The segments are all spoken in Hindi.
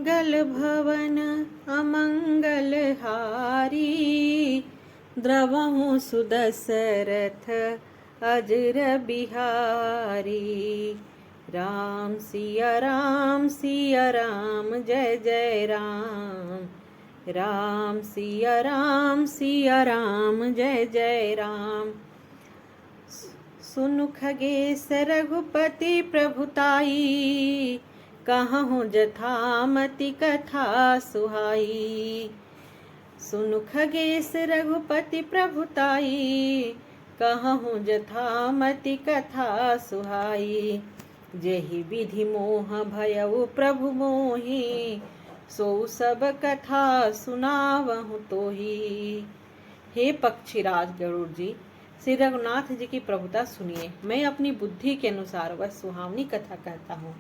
मंगल भवन अमंगल हारी, द्रवहु सुदशरथ अजर बिहारी। राम सिया राम जय जय राम, राम सिया राम जय जय राम। सुनु खगेश रघुपति प्रभुताई, कहूँ जथामति कथा सुहाई। सुनु खगेश रघुपति प्रभुताई, कहूँ जथामति कथा सुहाई। जेहि विधि मोह भयउ प्रभु मोहि, सो सब कथा सुनावहु तोहि। हे पक्षीराज गरुड़ जी, श्री रघुनाथ जी की प्रभुता सुनिए। मैं अपनी बुद्धि के अनुसार वह सुहावनी कथा कहता हूँ।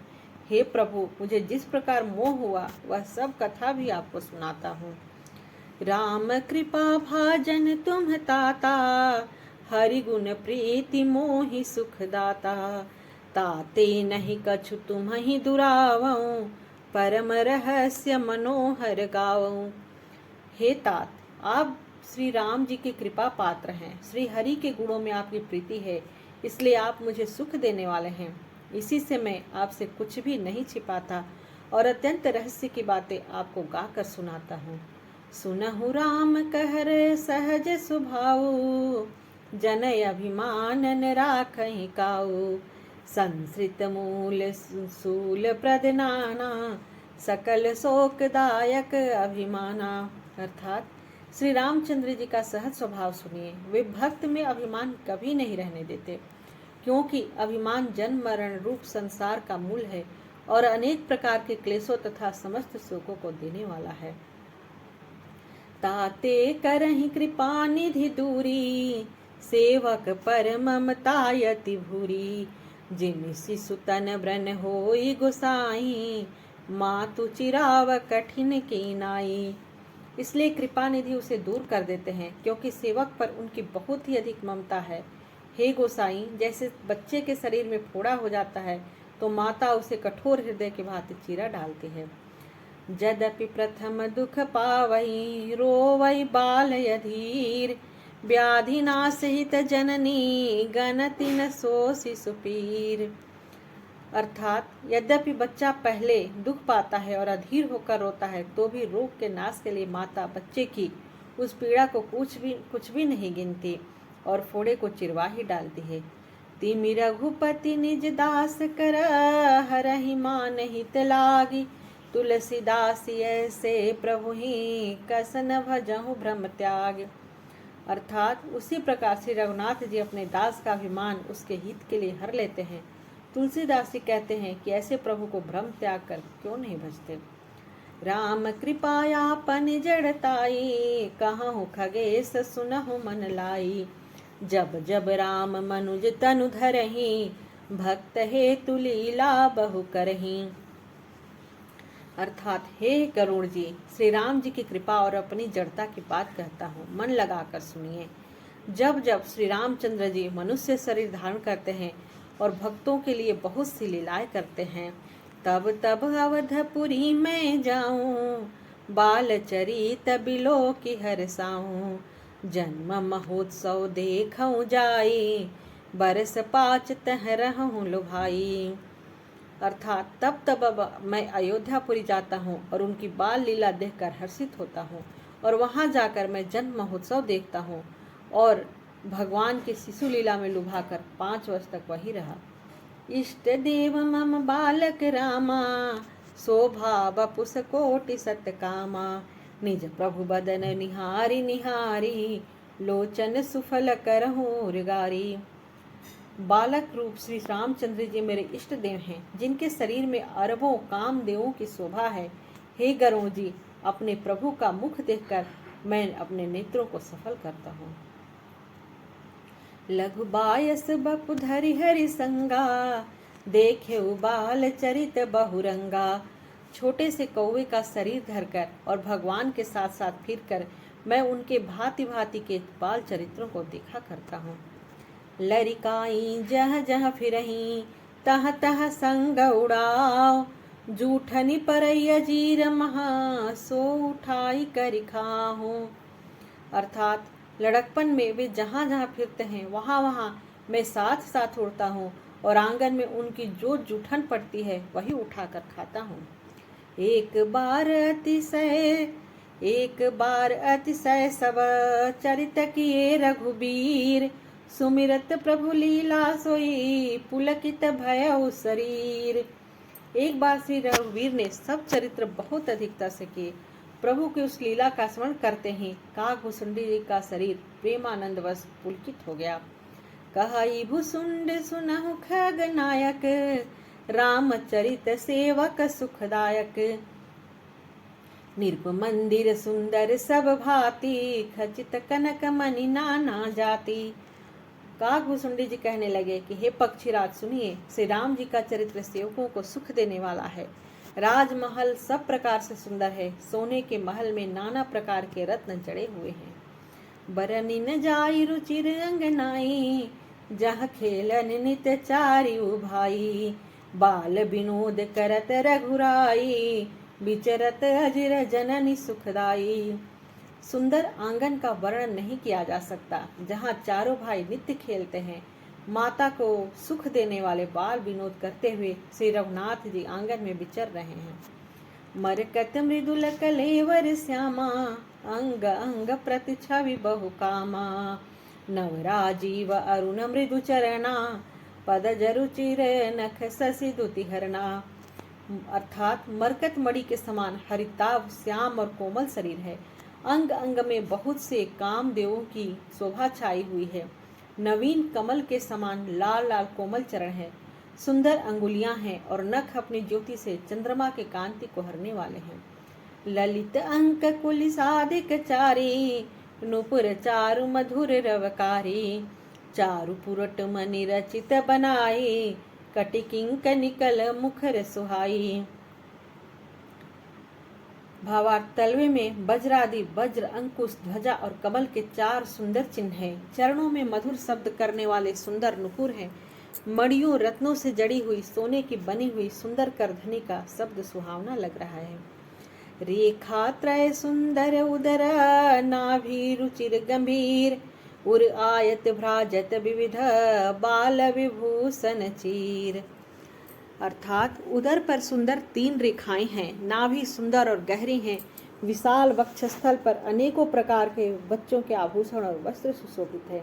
हे प्रभु, मुझे जिस प्रकार मोह हुआ वह सब कथा भी आपको सुनाता हूँ। राम कृपा भाजन तुम ताता, हरि गुण प्रीति मोहि सुख दाता। ताते नहीं कछु तुम ही दुरावऊं, परम रहस्य मनोहर गावऊं। हे तात, आप श्री राम जी के कृपा पात्र हैं। श्री हरि के गुणों में आपकी प्रीति है, इसलिए आप मुझे सुख देने वाले हैं। इसी से मैं आपसे कुछ भी नहीं छिपाता और अत्यंत रहस्य की बातें आपको गाकर सुनाता हूँ। सुनहु राम कहर सहज सुभाऊ, जनय अभिमान न राखहि काऊ। संसृत मूल सूल प्रदनाना, सकल शोकदायक अभिमाना। अर्थात श्री रामचंद्र जी का सहज स्वभाव सुनिए। वे भक्त में अभिमान कभी नहीं रहने देते, क्योंकि अभिमान जन्म मरण रूप संसार का मूल है और अनेक प्रकार के क्लेशों तथा समस्त शोकों को देने वाला है। ताते करहि कृपा निधि दूरी, सेवक पर ममता यति भूरी। जिन शिशुतन ब्रन होई गोसाई, मातु चिराव कठिन की नाई। इसलिए कृपा निधि उसे दूर कर देते हैं, क्योंकि सेवक पर उनकी बहुत ही अधिक ममता है। हे गोसाई, जैसे बच्चे के शरीर में फोड़ा हो जाता है तो माता उसे कठोर हृदय के भांति चीरा डालती है। यद्यपि प्रथम दुख पावई, रोवई बाल अधीर। व्याधि नासहित जननी, गणति न सो शिशु पीर। अर्थात यद्यपि बच्चा पहले दुख पाता है और अधीर होकर रोता है, तो भी रोग के नाश के लिए माता बच्चे की उस पीड़ा को कुछ भी नहीं गिनती और फोड़े को चिरवा ही डालती है। तिमि रघुपति निज दास कर, हरहि मान हित लागी। तुलसीदास ऐसे प्रभु ही, कसन भजहु भ्रम त्याग। अर्थात उसी प्रकार से रघुनाथ जी अपने दास का अभिमान उसके हित के लिए हर लेते हैं। तुलसीदास जी कहते हैं कि ऐसे प्रभु को भ्रम त्याग कर क्यों नहीं भजते। राम कृपायापन जड़ताई, कहूँ खगेश सुनहु मन लाई। जब जब राम मनुज तनु धरहि, भक्त हेतु लीला बहु करहि। अर्थात हे गरुड़ जी, श्री राम जी की कृपा और अपनी जड़ता की बात कहता हूँ, मन लगाकर सुनिए। जब जब श्री रामचंद्र जी मनुष्य शरीर धारण करते हैं और भक्तों के लिए बहुत सी लीलाएं करते हैं, तब तब अवधपुरी में जाऊं, बाल चरित बिलो की हरसाऊं। जन्म महोत्सव देखऊं जाई, बरस पाँच तह रहूं लुभाई। अर्थात तब तब अब मैं अयोध्यापुरी जाता हूँ और उनकी बाल लीला देखकर हर्षित होता हूँ, और वहाँ जाकर मैं जन्म महोत्सव देखता हूँ और भगवान की शिशु लीला में लुभाकर 5 वर्ष तक वही रहा। इष्ट देव मम बालक रामा, शोभा बपुस कोटि सत कामा। निज प्रभु बदन निहारी निहारी, लोचन सुफल करहूं रिगारी। बालक रूप श्री रामचंद्र जी मेरे इष्ट देव हैं, जिनके शरीर में अरबों कामदेवों की शोभा है। हे गरुड़ जी, अपने प्रभु का मुख देखकर मैं अपने नेत्रों को सफल करता हूँ। लघु बायस बपु धरि हरि संगा, देखे बाल चरित बहुरंगा। छोटे से कौवे का शरीर धरकर और भगवान के साथ साथ फिरकर मैं उनके भांति भांति के बाल चरित्रों को देखा करता हूँ। लरिकाई जह जह फिरही, तह तह संग उड़ाओ। जूठनी परैया जीर महा सो उठाई कर खाहूं। अर्थात लड़कपन में वे जहाँ जहाँ फिरते हैं वहाँ वहाँ मैं साथ साथ उड़ता हूँ और आंगन में उनकी जो जूठन पड़ती है वही उठाकर खाता हूँ। एक बार अतिशय सब चरित किए रघुबीर, सुमिरत प्रभु लीला सोई पुलकित भय शरीर। एक बार श्री रघुवीर ने सब चरित्र बहुत अधिकता से किए। प्रभु की उस लीला का स्मरण करते ही काकभुसुंडी जी का शरीर प्रेमानंदवश पुलकित हो गया। कहाई भुसुंड सुनहु खगनायक, रामचरित सेवक सुखदायक। निर्भ मंदिर सुंदर सब भांति, खचित कनक मणि नाना जाति। काकभुसुंडी जी कहने लगे कि हे पक्षीराज सुनिए, श्री राम जी का चरित्र सेवकों को सुख देने वाला है। राजमहल सब प्रकार से सुंदर है। सोने के महल में नाना प्रकार के रत्न जड़े हुए हैं। बरनी न जाई रुचिर अंगनाई, जहाँ खेलन नित चारिउ भाई। बाल विनोद करत रघुराई, विचरत अजिर जननी सुखदाई। सुंदर आंगन का वर्णन नहीं किया जा सकता, जहाँ चारों भाई नित्य खेलते हैं। माता को सुख देने वाले बाल विनोद करते हुए श्री रघुनाथ जी आंगन में विचर रहे हैं। मरकत मृदुल कलेवर श्यामा, अंग अंग प्रति छवि बहु कामा। नवराजीव अरुण मृदु चरणा, पद जरुचिर नख शशि दुति हरणा। अर्थात मरकत मणि के समान हरिताभ श्याम और कोमल शरीर है। अंग अंग में बहुत से कामदेवों की शोभा छाई हुई है। नवीन कमल के समान लाल लाल कोमल चरण है। सुंदर अंगुलियां हैं और नख अपनी ज्योति से चंद्रमा के कांति को हरने वाले हैं। ललित अंक कुल साधिक चारी, नुपुर चारु मधुर रवकारी। चारु पुरट मनि रचित बनाई, कटिकिंक निकल मुखर सुहाई। भावार्थ तलवे में वज्रादि वज्र, अंकुश, ध्वजा और कमल के 4 सुंदर चिन्ह हैं। चरणों में मधुर शब्द करने वाले सुंदर नुपुर हैं। मणियों रत्नों से जड़ी हुई सोने की बनी हुई सुंदर करधनी का शब्द सुहावना लग रहा है। रेखा त्रय सुंदर उदर, नाभि रुचिर गंभीर। उर आयत भ्राजत विविध, बाल विभूषण चीर। अर्थात उदर पर सुंदर 3 रेखाएं हैं। नाभि सुंदर और गहरी हैं। विशाल वक्षस्थल पर अनेकों प्रकार के बच्चों के आभूषण और वस्त्र सुशोभित है।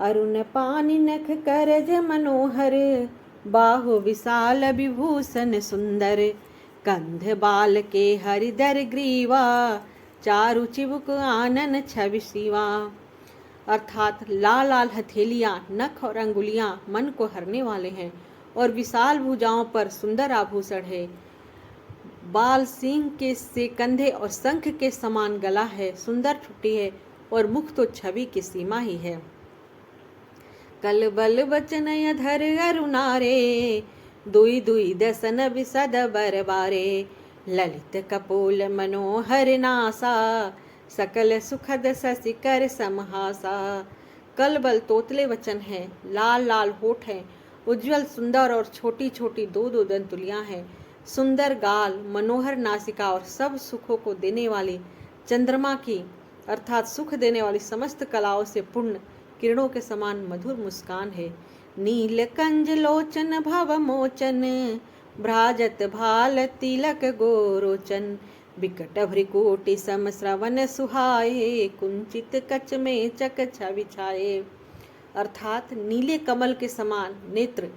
अरुण पानि नख करज मनोहर, बाहु विशाल विभूषण सुंदर। कंध बाल के हरिदर ग्रीवा, चारु चिबुक आनन छवि शिवा। अर्थात लाल लाल हथेलियां, नख और अंगुलियां मन को हरने वाले हैं और विशाल भुजाओं पर सुंदर आभूषण है। बाल सिंह के से कंधे और शंख के समान गला है। सुंदर ठुट्टी है और मुख तो छवि की सीमा ही है। कल बल वचन अधर अरुणारे, दुई दुई दसन विसद बरबारे। ललित कपोल मनोहर नासा, सकल सुखद ससिकर समहासा। कल बल तोतले वचन है। लाल लाल होठ है। उज्जवल सुंदर और छोटी छोटी 2-2 दंतुलियां हैं। सुंदर गाल, मनोहर नासिका और सब सुखों को देने वाली चंद्रमा की अर्थात सुख देने वाली समस्त कलाओं से पूर्ण किरणों के समान मधुर मुस्कान है। नील कंज लोचन भव मोचन, भ्राजत भाल तिलक गोरोचन। विकट भ्रिकोटि सम श्रवण सुहाए, कुंचित कच में चक छवि छाए। अर्थात नीले कमल के समान नेत्र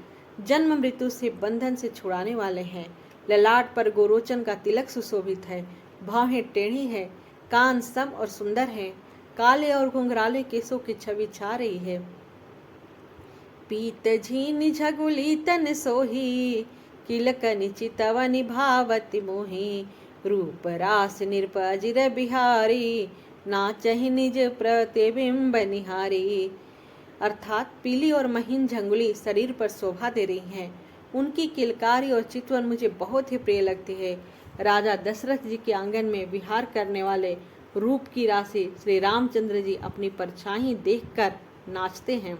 जन्म मृत्यु से बंधन से छुड़ाने वाले हैं। ललाट पर गोरोचन का तिलक सुशोभित है। भौहें टेढ़ी है। कान सम और सुंदर हैं। काले और घुंघराले केसों की छवि छा रही है। पीत झीन झगुली तन सोही, किलकनि चितवनि भावति मोही। रूप रास निरप अजिर बिहारी, नाचहि निज प्रतिबिंब निहारी। अर्थात पीली और महीन झंगुली शरीर पर शोभा दे रही हैं। उनकी किलकारी और चितवन मुझे बहुत ही प्रिय लगती है। राजा दशरथ जी के आंगन में विहार करने वाले रूप की राशि श्री रामचंद्र जी अपनी परछाई देखकर नाचते हैं।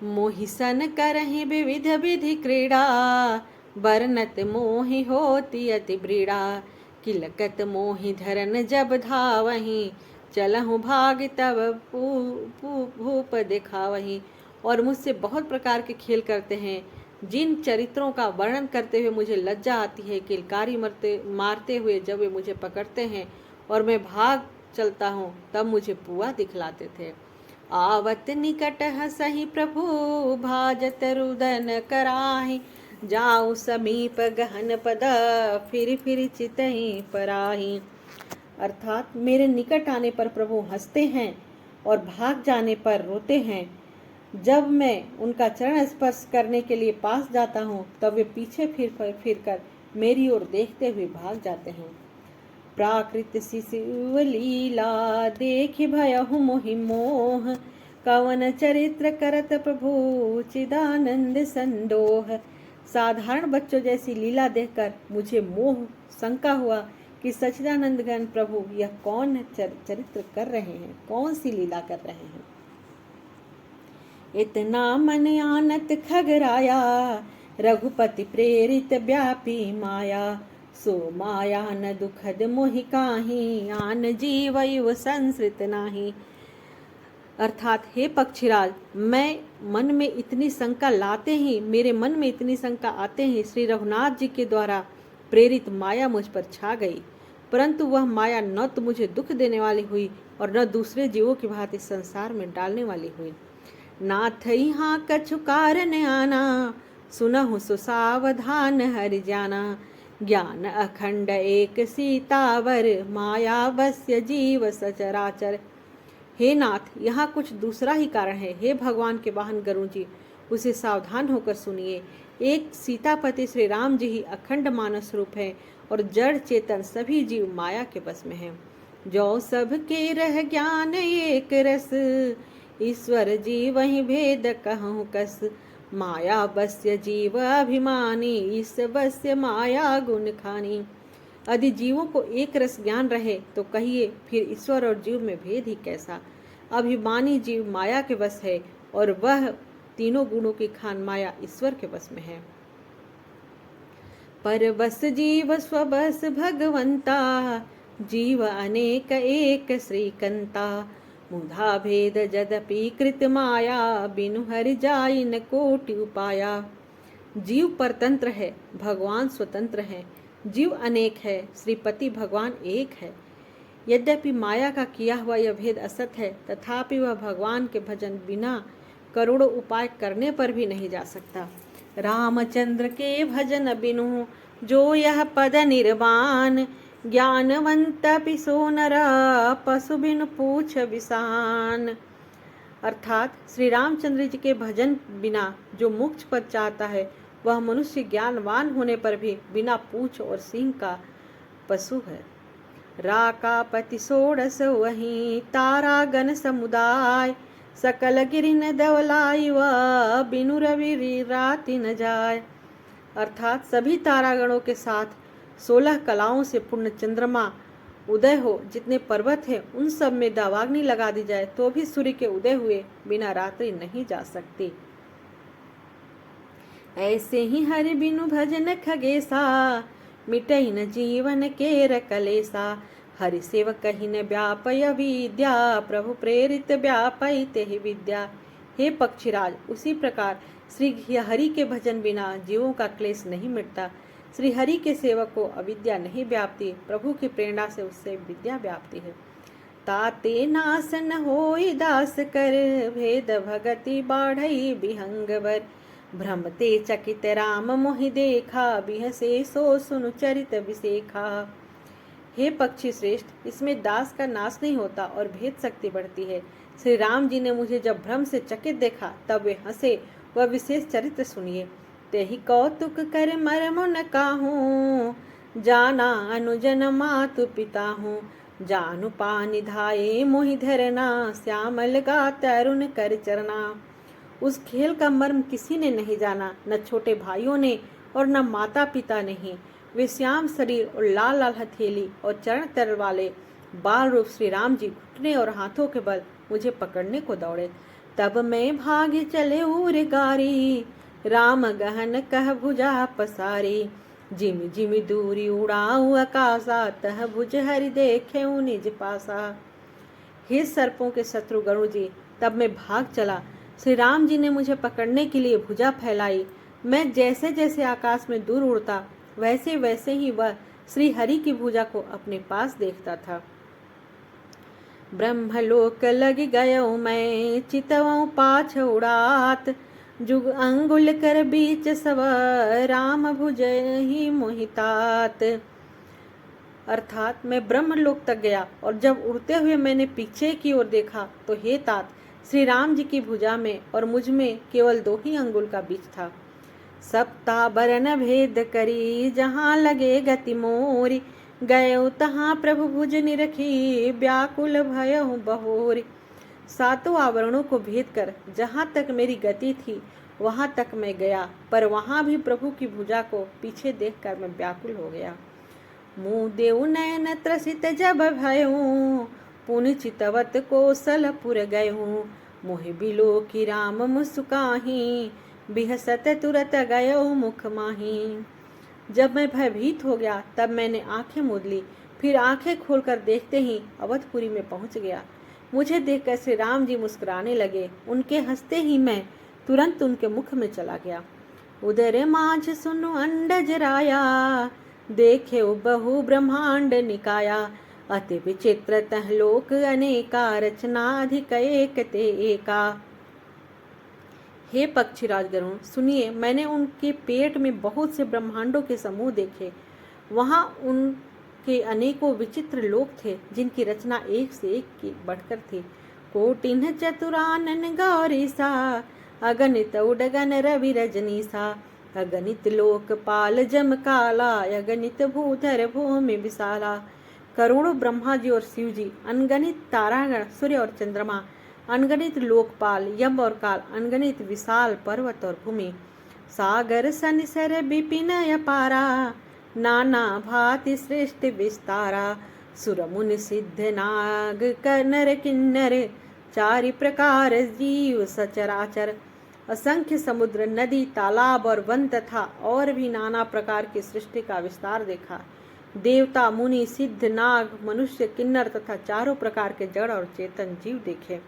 मोहिसन करहि विविध विधि क्रीड़ा, बरनत मोहि होती अति ब्रीड़ा, किलकत मोहि धरन जब धावहीं, चलहु भाग तब भूप दिखावहीं। और मुझसे बहुत प्रकार के खेल करते हैं, जिन चरित्रों का वर्णन करते हुए मुझे लज्जा आती है, किलकारी मारते हुए जब वे मुझे पकड़ते हैं और मैं भाग चलता हूँ तब मुझे पुआ दिखलाते थे। आवत निकट हसहि प्रभु, भाजत रुदन कराहि, जाऊ समीप गहन पद, फिर चितहि पराहि। अर्थात मेरे निकट आने पर प्रभु हंसते हैं और भाग जाने पर रोते हैं। जब मैं उनका चरण स्पर्श करने के लिए पास जाता हूँ तब वे पीछे फिर कर मेरी ओर देखते हुए भाग जाते हैं। प्राकृत शिशु लीला देख भयहु मोहि मोह, कवन चरित्र करत प्रभु चिदानंद संदोह। साधारण बच्चों जैसी लीला देखकर मुझे मोह शंका हुआ कि सच्चिदानंद घन प्रभु यह कौन चरित्र कर रहे हैं, कौन सी लीला कर रहे हैं। इतना मन आनत खगराया, रघुपति प्रेरित व्यापी माया, सो माया न दुखद मोहि काहि, आन जीव संसृत नाही। अर्थात हे पक्षीराज, मैं मन में इतनी शंका लाते ही, मेरे मन में इतनी शंका आते ही श्री रघुनाथ जी के द्वारा प्रेरित माया मुझ पर छा गई, परंतु वह माया न तो मुझे दुख देने वाली हुई और न दूसरे जीवों की भांति संसार में डालने वाली हुई। नाथ यहाँ कछु कारण आना, सुनहु सुसावधान हरि जाना, ज्ञान अखंड एक सीतावर, माया बस्य जीव सचराचर। हे नाथ, यहाँ कुछ दूसरा ही कारण है। हे भगवान के वाहन गरुड़ जी, उसे सावधान होकर सुनिए। एक सीतापति श्री राम जी ही अखंड मानस रूप है और जड़ चेतन सभी जीव माया के बस में हैं। जो सब के रह ज्ञान एक रस, ईश्वर जी वही भेद कहूँ कस, माया बस्य जीव अभिमानी, इस बस्य माया गुण खानी। यदि जीवों को एक रस ज्ञान रहे तो कहिए फिर ईश्वर और जीव में भेद ही कैसा। अभिमानी जीव माया के बस है और वह तीनों गुणों की खान माया ईश्वर के बस में है। पर बस जीव स्वबस भगवंता, जीव अनेक एक श्रीकंता, मुधा भेद जदपि कृत माया, बिनु हरि जाई न कोटि उपाया। जीव परतंत्र है, भगवान स्वतंत्र है। जीव अनेक है, श्रीपति भगवान एक है। यद्यपि माया का किया हुआ यह भेद असत है, तथापि वह भगवान के भजन बिना करोड़ों उपाय करने पर भी नहीं जा सकता। रामचंद्र के भजन बिनु जो यह पद निर्वाण, ज्ञानवंत पिसो नरा, पशु बिनु पूछ विसान। अर्थात श्री रामचंद्र जी के भजन बिना जो मोक्ष पद चाहता है, वह मनुष्य ज्ञानवान होने पर भी बिना पूछ और सींग का पशु है। राका पति सोड़स वही, तारा गण समुदाय, सकल गिरिन दवलाई, वह बिनु रवि राति न जाय। अर्थात सभी तारागणों के साथ 16 कलाओं से पूर्ण चंद्रमा उदय हो, जितने पर्वत हैं उन सब में दावाग्नि लगा दी जाए तो भी सूर्य के उदय हुए बिना रात्रि नहीं जा सकती। ऐसे ही हरि बिनु भजन खगेसा, मिटई न जीवन केर कलेसा, हरि सेवक ही न व्यापय विद्या, प्रभु प्रेरित व्यापई तेहि विद्या। हे पक्षीराज, उसी प्रकार श्री हरि के भजन बिना जीवों का क्लेश नहीं मिटता। श्री हरि के सेवक को अविद्या नहीं व्याप्ति, प्रभु की प्रेरणा से उससे विद्या व्याप्ति है। ताते नासन होई दास कर, भेद भगति बाढ़ई बिहंगवर, भ्रमते चकित राम मोहि देखा, बिहसे सो सुनु चरित विसेखा। हे पक्षी श्रेष्ठ, इसमें दास का नाश नहीं होता और भेद शक्ति बढ़ती है। श्री राम जी ने मुझे जब भ्रम से चकित देखा तब वे हंसे। वह विशेष चरित्र सुनिए। तेहि कौतुक कर मरम न काहूँ, जाना अनुजन मातु पिता हूँ, जानु पानि धाये मोहि धरना, श्यामल गा तरुण कर चरना। उस खेल का मर्म किसी ने नहीं जाना, न छोटे भाइयों ने और न माता पिता ने ही। वे श्याम शरीर और लाल लाल हथेली और चरण तरल वाले बाल रूप श्री राम जी घुटने और हाथों के बल मुझे पकड़ने को दौड़े। तब मैं भागे चले उर गारी, राम गहन कह भुजा पसारी, जिमि जिमि दूरी उड़ाऊ आकाशा, तह भुज हरि देखे निज पासा। हे सर्पों के शत्रु गरुड़ जी, तब मैं भाग चला। श्री राम जी ने मुझे पकड़ने के लिए भुजा फैलाई। मैं जैसे जैसे आकाश में दूर उड़ता, वैसे वैसे ही वह श्री हरि की भुजा को अपने पास देखता था। ब्रह्मलोक लग गयो मैं, चितवऊं पाछ उड़ात, जुग अंगुल कर बीच सब, राम भुज ही मोहितात। अर्थात मैं ब्रह्मलोक तक गया और जब उड़ते हुए मैंने पीछे की ओर देखा तो हे तात, श्री राम जी की भुजा में और मुझ में केवल 2 ही अंगुल का बीच था। सप्ता बरन भेद करी, जहाँ लगे गति मोरी, गयो तहाँ प्रभु भुज निरखी, व्याकुल भयहु बहोरी। 7 आवरणों को भेद कर जहाँ तक मेरी गति थी वहाँ तक मैं गया, पर वहाँ भी प्रभु की भुजा को पीछे देखकर मैं व्याकुल हो गया। मुँह देव नयन त्रसित जब भयऊं, पुनि चितवत कौशलपुर गयऊं, मोहि बिलो की राम मुस्काही, बिहसत तुरत गयो मुख माही। जब मैं भयभीत हो गया तब मैंने आंखें मूंद ली, फिर आंखें खोलकर देखते ही अवधपुरी में पहुंच गया। मुझे देखकर श्री राम जी मुस्कुराने लगे। उनके हंसते ही मैं तुरंत उनके मुख में चला गया। उदर माझ सुनु अंडज राया, देखे बहु ब्रह्मांड निकाया, अति विचित्र तह लोक अनेका, रचना अधिक एक ते एका। हे पक्षीराज गरुड़, सुनिए, मैंने उनके पेट में बहुत से ब्रह्मांडों के समूह देखे। वहाँ उनके अनेकों विचित्र लोक थे, जिनकी रचना एक से एक की बढ़कर थी। कोटिन्ह चतुरानन गौरी सा, अगणित उडगन रवि रजनी सा, अगणित लोकपाल जम काला, अगणित भूधर भूमि विशाला। करोड़ों ब्रह्मा जी और शिव जी, अनगणित तारागण, सूर्य और चंद्रमा, अनगणित लोकपाल, यम और काल, अनगणित विशाल पर्वत और भूमि, सागर सनिसर विपिन अपारा, नाना भांति श्रेष्ठ विस्तारा, सुर मुनि सिद्ध नाग नर किन्नर, चारि प्रकार जीव सचराचर। असंख्य समुद्र, नदी, तालाब और वन तथा और भी नाना प्रकार की सृष्टि का विस्तार देखा। देवता, मुनि, सिद्ध, नाग, मनुष्य, किन्नर तथा चारों प्रकार के जड़ और चेतन जीव देखे।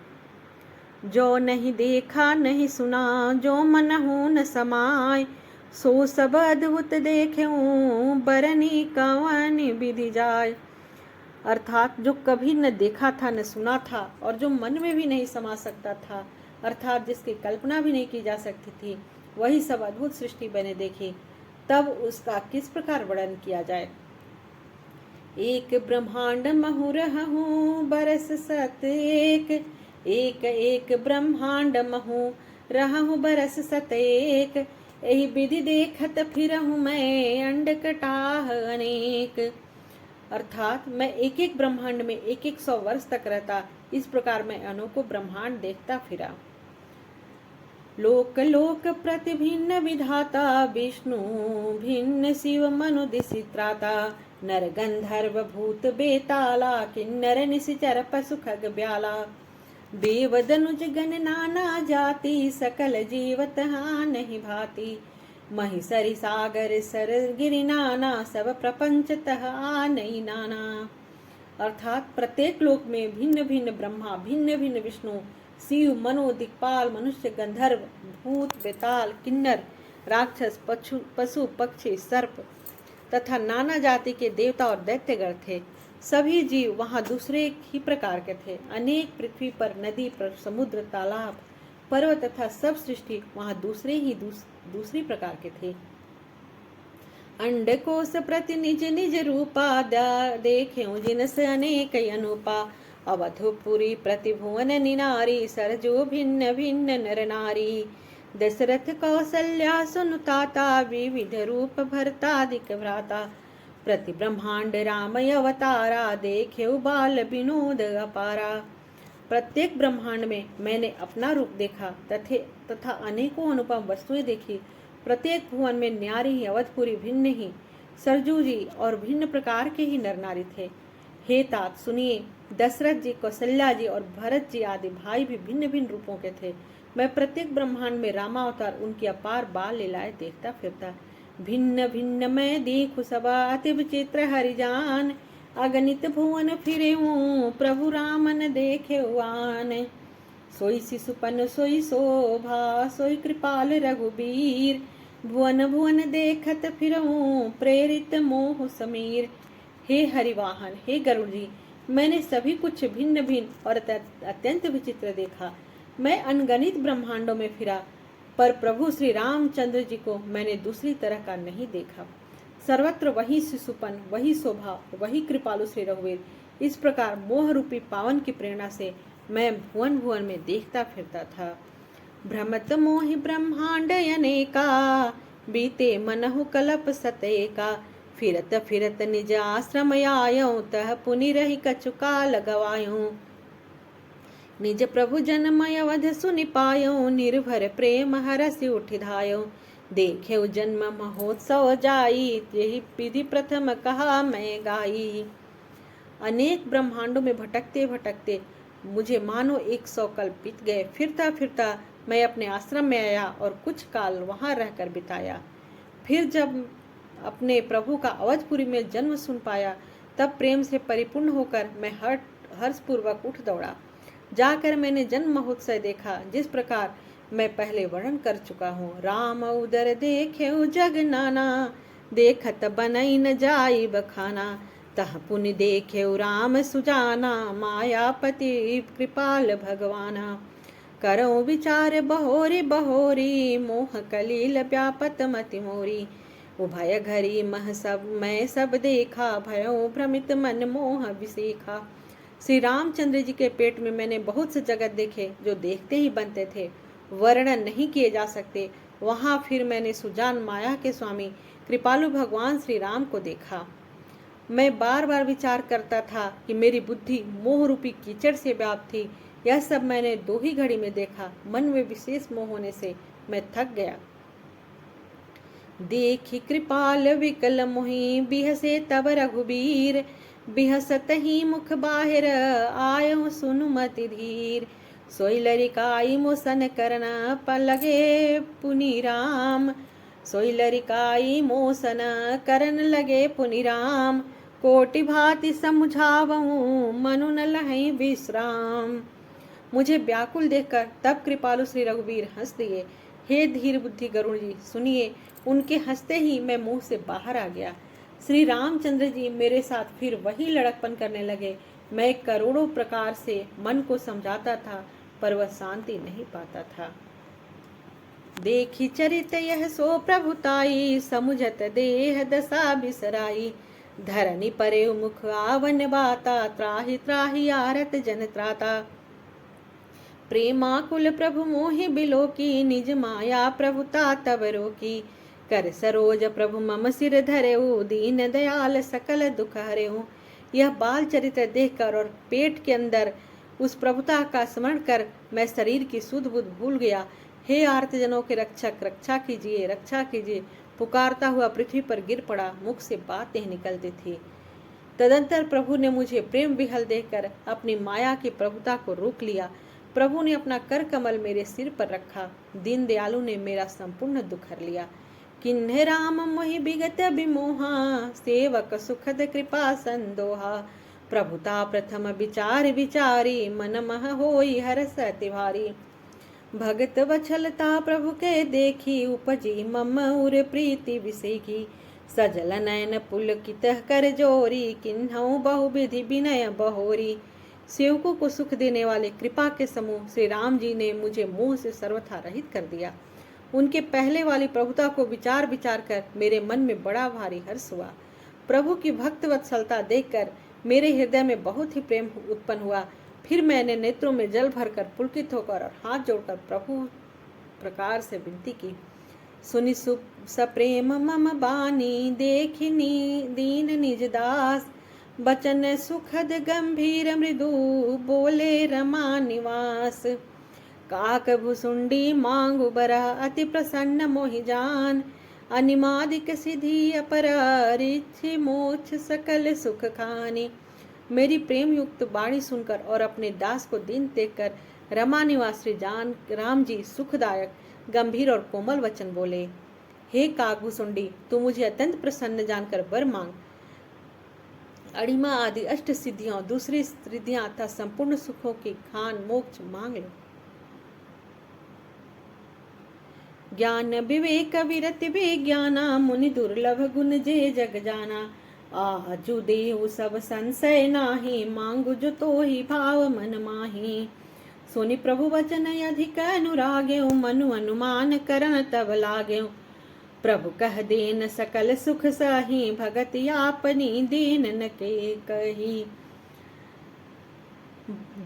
जो नहीं देखा नहीं सुना, जो मनहु न समाय, सो सब अद्भुत देखेऊं, बरनी कवन विधि जाय। अर्थात जो कभी न देखा था न सुना था और जो मन में भी नहीं समा सकता था, अर्थात जिसकी कल्पना भी नहीं की जा सकती थी, वही सब अद्भुत सृष्टि मैंने देखी। तब उसका किस प्रकार वर्णन किया जाए। एक ब्रह्मांड महु रहूं, बरस सत एक, एक एक ब्रह्मांड महु रहूं, बरस सत एक, यही विधि देखत फिरहूं मैं, अंड कटाह अनेक। अर्थात मैं एक एक ब्रह्मांड में 100 वर्ष तक रहता। इस प्रकार मैं अनोखो ब्रह्मांड देखता फिरा। लोक लोक प्रति भिन्न विधाता, विष्णु भिन्न शिव मनु दिशि त्राता, नर गंधर्व भूत बेताला, किन्नर निशिचर पशु खग ब्याला, देव दनुज गण नाना जाति, सकल जीवत हाँ नहीं भाती, महिषरि सागर सर गिरि नाना, सब प्रपंच तह नहीं नाना। अर्थात प्रत्येक लोक में भिन्न भिन्न ब्रह्मा, भिन्न भिन्न विष्णु, शिव, मनु, दिक्पाल, मनुष्य, गंधर्व, भूत, बेताल, किन्नर, राक्षस, पशु, पक्षी, सर्प तथा नाना जाति के देवता और दैत्यगण थे। सभी जीव वहाँ दूसरे ही प्रकार के थे। अनेक पृथ्वी पर नदी, पर समुद्र, तालाब, पर्वत तथा सब सृष्टि वहाँ दूसरी प्रकार के थे। अंडकोश प्रति निज निज रूपा, देखें जिनस अनेक अनुपा, अवधपुरी प्रति भुवन निनारी, सरजो भिन्न भिन्न नर नारी, दशरथ कौसल्या सुनुताता, विविध रूप भरतादिक भ्राता, प्रति ब्रह्मांड राम अवतारा, देखे बाल विनोद अपारा। प्रत्येक ब्रह्मांड में मैंने अपना रूप देखा तथा अनेकों अनुपम वस्तुएं देखी। प्रत्येक भुवन में न्यारी ही, अवधपुरी भिन्न ही, सरजू जी और भिन्न प्रकार के ही नर नारी थे। हे तात सुनिए, दशरथ जी, कौशल्या जी और भरत जी आदि भाई भी भिन्न भिन्न रूपों के थे। मैं प्रत्येक ब्रह्मांड में रामावतार उनकी अपार बाल लीलाएं देखता फिरता। भिन्न भिन्न मैं देखूं सबा अति विचित्र हरिजान, अगणित भुवन फिरे हूँ प्रभु रामन देखे आन। सोई शिशुपन सोई शोभा सोई कृपाल रघुबीर, भुवन भुवन देखत फिरऊं प्रेरित मोह समीर। हे हरिवाहन, हे गरुड़ जी, मैंने सभी कुछ भिन्न भिन्न और अत्यंत विचित्र देखा। मैं अनगणित ब्रह्मांडों में फिरा, पर प्रभु श्री रामचंद्र जी को मैंने दूसरी तरह का नहीं देखा। सर्वत्र वही शिशुपन, वही शोभा, वही कृपालु श्री रघुवीर। इस प्रकार मोह रूपी पावन की प्रेरणा से मैं भुवन भुवन में देखता फिरता था। भ्रमत मोहि ब्रह्मांड अनेका, बीते मनहु कलप सतेका। फिरत फिरत निज आश्रम आयो, तह पुनि रही कछु काल गवायो। निज प्रभु जनमय अवध सुनि पायो, निर्भर प्रेम हरसि उठि धायो। देखे जन्म महोत्सव जाई, यही विधि प्रथम कहा मैं गाई। अनेक ब्रह्मांडों में भटकते भटकते मुझे मानो 100 कल्प बीत गए। फिरता फिरता मैं अपने आश्रम में आया और कुछ काल वहां रहकर बिताया। फिर जब अपने प्रभु का अवधपुरी में जन्म सुन पाया, तब प्रेम से परिपूर्ण होकर मैं हर्षपूर्वक उठ दौड़ा। जाकर मैंने जन्म महोत्सव देखा, जिस प्रकार मैं पहले वर्णन कर चुका हूँ। राम उदर देखे जग नाना, देखत बनई न जाई बखाना। तह पुनि देखे राम सुजाना, मायापति कृपाल भगवाना। करो विचार बहोरी बहोरी, मोह कलील व्यापत मति मोरी। उभय घरी मह सब मैं सब देखा, भयो भ्रमित मन मोह विसेखा। श्री रामचंद्र जी के पेट में मैंने बहुत से जगत देखे, जो देखते ही बनते थे, वर्णन नहीं किए जा सकते। वहां फिर मैंने सुजान माया के स्वामी कृपालु भगवान श्री राम को देखा। मैं बार बार विचार करता था कि मेरी बुद्धि मोह रूपी कीचड़ से व्याप्त थी। यह सब मैंने 2 ही घड़ी में देखा। मन में विशेष मोह होने से मैं थक गया। देखी कृपाल विकल मोहि, बिहसे तब रघुबीर। बिहसत ही मुख बाहिर, आयो सुनु मति धीर। सोई लरिकाई मोसन करना, पलगे पुनि राम। सोई लरिकाई मोसन करन लगे पुनि राम। कोटि भांति समुझावऊं, मनु न लहै विश्राम। मुझे व्याकुल देखकर तब कृपालु श्री रघुवीर हंस दिए। हे धीर बुद्धि गरुड़ जी, सुनिए। उनके हंसते ही मैं मुंह से बाहर आ गया। श्री रामचंद्र जी मेरे साथ फिर वही लड़कपन करने लगे। मैं करोड़ों प्रकार से मन को समझाता था, पर वह शांति नहीं पाता था। देखी चरित यह सो प्रभुताई, समुझत देह दशा बिसराई। धरनी परे मुख आवन बाता, त्राहि त्राहि आरत जन त्राता। प्रेमाकुल प्रभु मोहि बिलोकी, निज माया प्रभुता तब रोकी। कर सरोज प्रभु मम सिर धरेऊ, दीन दयाल सकल दुख हरेऊ। यह बाल चरित्र देखकर और पेट के अंदर उस प्रभुता का स्मरण कर मैं शरीर की सुध बुध भूल गया। हे आर्तजनों के रक्षक, रक्षा कीजिए, रक्षा कीजिए, पुकारता हुआ पृथ्वी पर गिर पड़ा। मुख से बातें निकलती थी। तदंतर प्रभु ने मुझे प्रेम विहल देखकर अपनी माया की प्रभुता को रोक लिया। प्रभु ने अपना कर कमल मेरे सिर पर रखा। दीन दयालु ने मेरा संपूर्ण दुख हर लिया। किन्हे राम मोहि बिगत विमोहा, सेवक सुखद कृपा संदोहा। प्रभुता प्रथम विचार विचारी, मन मह होई हरस अति भारी। भगत वछलता प्रभु के देखी, उपजी मम उर प्रीति विसेखी। सजल नयन पुलकित कर जोरी, किन्हऊ बहुविधि विनय बहोरी। सेवकों को सुख देने वाले कृपा के समूह श्री राम जी ने मुझे मोह से सर्वथा रहित कर दिया। उनके पहले वाली प्रभुता को विचार विचार कर मेरे मन में बड़ा भारी हर्ष हुआ। प्रभु की भक्त वत्सलता देखकर मेरे हृदय में बहुत ही प्रेम उत्पन्न हुआ। फिर मैंने नेत्रों में जल भरकर पुलकित होकर और हाथ जोड़कर प्रभु प्रकार से विनती की। सुनि सप्रेम मम बानी, देखिनी दीन निज दास। बचन सुखद गंभीर मृदु, बोले रमा निवास। काक भुसुंडी मांगु बरा, अति प्रसन्न मोहि जान। अनिमादिक सिद्धि अपरा, रिद्धि मोक्ष सकल सुख खानी। मेरी प्रेम युक्त वाणी सुनकर और अपने दास को दीन देखकर रमा निवास श्री जान राम जी सुखदायक गंभीर और कोमल वचन बोले। हे काकभुसुंडी, तू मुझे अत्यंत प्रसन्न जानकर वर मांग। अड़िमा आदि अष्ट सिद्धियों, दूसरी सिद्धियां तथा संपूर्ण सुखों की खान मोक्ष मांग लो। ज्ञान विवेक विरति विज्ञाना, मुनि दुर्लभ गुण जे जग जाना। आजु देहु सब संशय नाही, मांगु जो तो ही भाव मन माही। सुनि प्रभु वचन अधिक अनुराग्यो, मनु अनुमान करन तब लाग्यो। प्रभु कह देन सकल सुख सही, भगति आपनी दीन न के कही।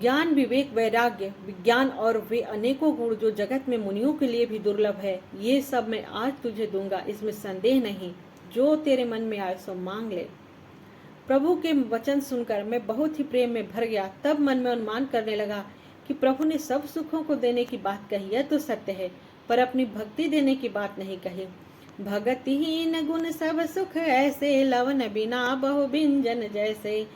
ज्ञान विवेक वैराग्य विज्ञान और वे अनेकों गुण जो जगत में मुनियों के लिए भी दुर्लभ है, ये सब मैं आज तुझे दूंगा, इसमें संदेह नहीं। जो तेरे मन में आए सो मांग ले। प्रभु के वचन सुनकर मैं बहुत ही प्रेम में भर गया। तब मन में अनुमान करने लगा कि प्रभु ने सब सुखों को देने की बात कही है तो सत्य है, पर अपनी भक्ति देने की बात नहीं कही। भगतिहीन गुण सब सुख ऐसे, लवन बिना बहु बिंजन जैसे।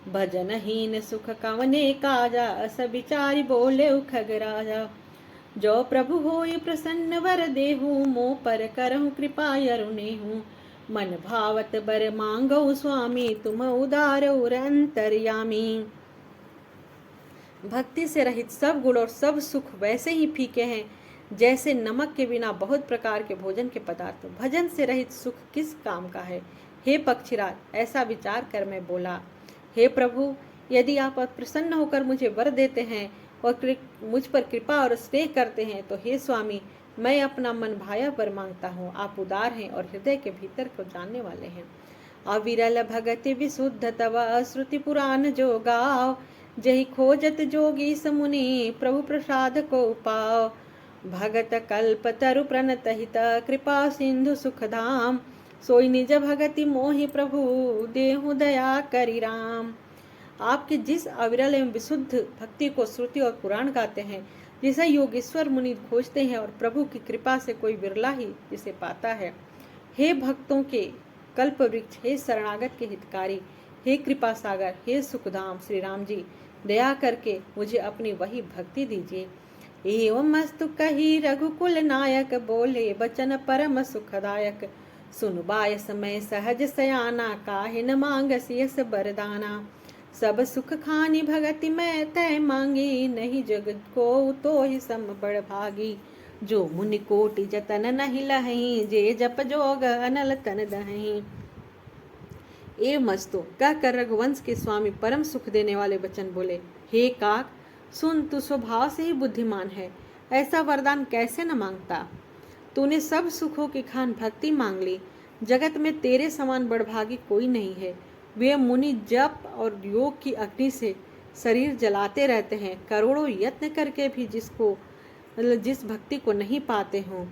भजनहीन सुख कवने काजा, अस विचारी बोले खगराजा। जो प्रभु होई प्रसन्न वर देहु, मोह पर करहु कृपा यरुनेहु। मन भावत बर मांगो स्वामी, तुम उदार और अंतर्यामी। भक्ति से रहित सब गुण और सब सुख वैसे ही फीके हैं जैसे नमक के बिना बहुत प्रकार के भोजन के पदार्थ। भजन से रहित सुख किस काम का है। हे पक्षीराज, ऐसा विचार कर मैं बोला। हे प्रभु, यदि आप प्रसन्न होकर मुझे वर देते हैं और मुझ पर कृपा और स्नेह करते हैं तो हे स्वामी, मैं अपना मन भाया पर मांगता हूँ। आप उदार हैं और हृदय के भीतर को जानने वाले हैं। अविरल भगति विशुद्ध तव, श्रुति पुराण जो गाओ। जही खोजत जोगी समुनि, प्रभु प्रसाद को पाओ। भगत कल्प तरु प्रणत हित, कृपा सिंधु सुखधाम। सोई निज भगति मोहि प्रभु, देहु दया करि राम। आपके जिस अविरल एवं विशुद्ध भक्ति को श्रुति और पुराण गाते हैं, जिसे योगेश्वर मुनि खोजते हैं और प्रभु की कृपा से कोई बिरला ही जिसे पाता है। हे भक्तों के कल्प वृक्ष, हे शरणागत के हितकारी, हे कृपा सागर, हे सुखधाम श्री राम जी, दया करके मुझे अपनी वही भक्ति दीजिए। एवं मस्तु कही रघुकुल नायक, बोले बचन परम सुखदायक। सुन बाय समय सहज सयाना, काहे न मांगसि यस बरदाना। सब सुख खानी भगति में तय मांगी, नहीं जग को तो ही सम बड़ भागी। जो मुनि कोटि जतन नहीं लही, जे जप जोग अनल तन दही। ए मस्तो, कहकर रघुवंश के स्वामी परम सुख देने वाले वचन बोले। हे काक सुन, तू स्वभाव से ही बुद्धिमान है, ऐसा वरदान कैसे न मांगता। तूने सब सुखों की खान भक्ति मांग ली। जगत में तेरे समान बड़भागी कोई नहीं है। वे मुनि जप और योग की अग्नि से शरीर जलाते रहते हैं, करोड़ों यत्न करके भी जिस भक्ति को नहीं पाते हों।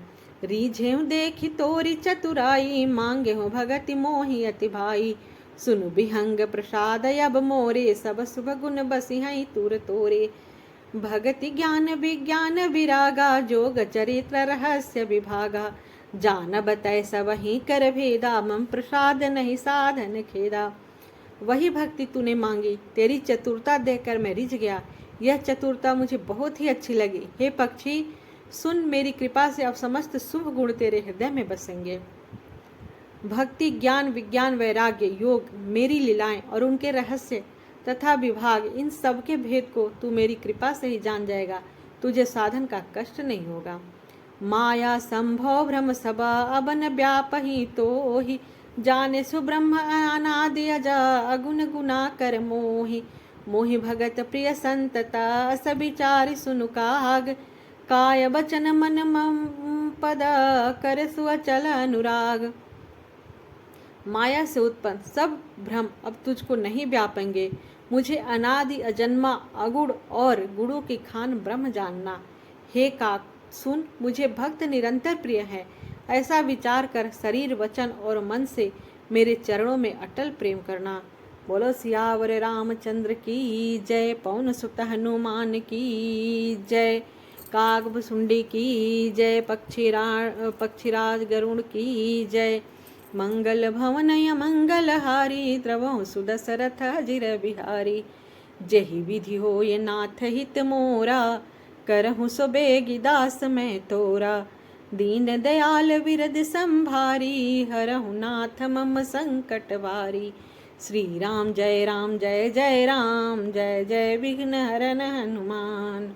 रीझेऊ देखी तोरी चतुराई, मांगे हो भगति मोहि अति भाई। सुनु बिहंग प्रसाद अब मोरे, सब शुभ गुण बसी हैं तुर तोरे। भगति ज्ञान विज्ञान विरागा, जोग चरित्र रहस्य विभागा। जान बताए सब ही कर भेदा, मम प्रसाद नहीं साधन खेदा। वही भक्ति तूने मांगी, तेरी चतुरता देखकर मैं रिझ गया। यह चतुरता मुझे बहुत ही अच्छी लगी। हे पक्षी सुन, मेरी कृपा से अब समस्त शुभ गुण तेरे हृदय में बसेंगे। भक्ति ज्ञान विज्ञान वैराग्य योग, मेरी लीलाएं और उनके रहस्य तथा विभाग, इन सब के भेद को तू मेरी कृपा से ही जान जाएगा। तुझे साधन का कष्ट नहीं होगा। माया संभव भ्रम सबा, अबन व्यापही तो ही। जाने सुब्रह्म अनादि अजा, अगुण गुना कर मोहि। मोहि भगत प्रिय संतता, अस विचारि सुनु काग। काय वचन मन मम पद, कर सुअचल अनुराग। माया से उत्पन्न सब भ्रम अब तुझको नहीं व्यापेंगे। मुझे अनादि अजन्मा अगुण और गुणों की खान ब्रह्म जानना। हे काक सुन, मुझे भक्त निरंतर प्रिय है। ऐसा विचार कर शरीर वचन और मन से मेरे चरणों में अटल प्रेम करना। बोलो सियावर रामचंद्र की जय, पवन सुत हनुमान की जय, कागभुसुंडी की जय, पक्षीराज गरुड़ की जय। मंगल भवनय मंगलहारी, द्रवहु सुदशरथ जिर बिहारी। जहि विधि होय नाथ हित मोरा, करहूँ सो बेगी दास मैं तोरा, दीन दयाल विरद संभारी, हरहु नाथ मम संकट वारी। श्री राम जय जय राम, जय जय विघ्न हरन हनुमान।